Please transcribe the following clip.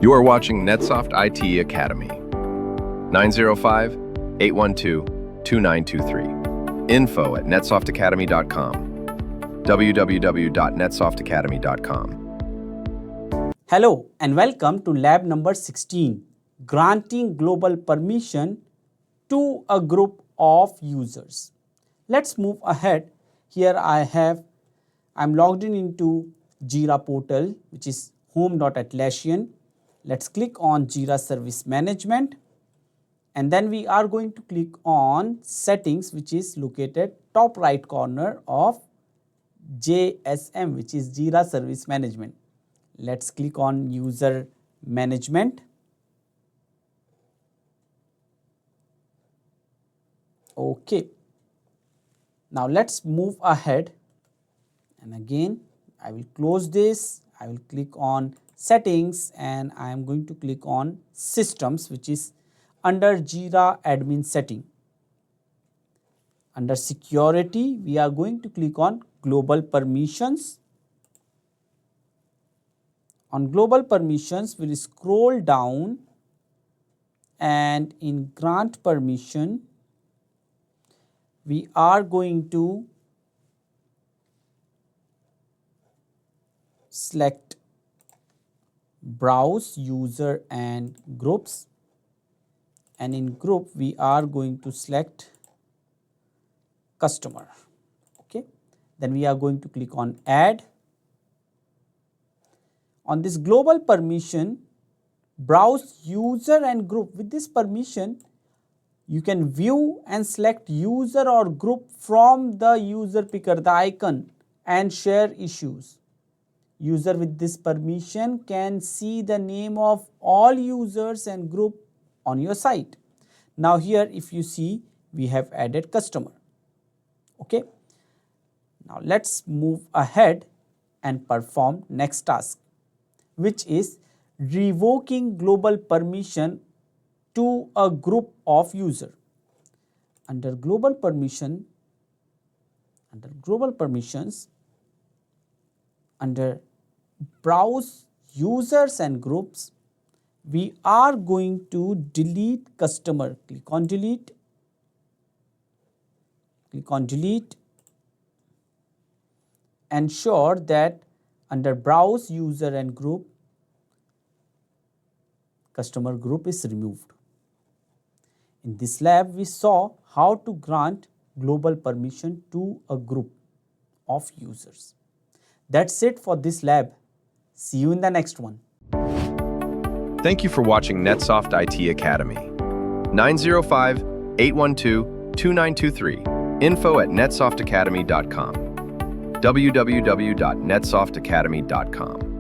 You are watching NetSoft IT Academy. 905-812-2923. Info at netsoftakademy.com. www.netsoftakademy.com. Hello and welcome to lab number 16, granting global permission to a group of users. Let's move ahead. Here I'm logged in into Jira portal, which is home.atlassian. Let's click on Jira Service Management, and then we are going to click on settings, which is located top right corner of JSM, which is Jira Service Management. Let's click on user management. Okay. Now let's move ahead, and again I will close this. I will click on settings and I am going to click on systems, which is under Jira admin setting. Under security, we are going to click on global permissions. On global permissions, we will scroll down, and in grant permission, we are going to select browse user and groups, and in group we are going to select customer. Okay, then we are going to click on add. On this global permission, browse user and group, with this permission you can view and select user or group from the user picker, the icon, and share issues. User with this permission can see the name of all users and group on your site. Now here, if you see, we have added customer. Okay. Now let's move ahead and perform next task, which is revoking global permission to a group of user. Under global permissions, under browse users and groups, we are going to delete customer. Click on delete. Ensure that under browse user and group, customer group is removed. In this lab, we saw how to grant global permission to a group of users. That's it for this lab. See you in the next one. Thank you for watching NetSoft IT Academy. 905-812-2923. Info at netsoftakademy.com. www.netsoftakademy.com.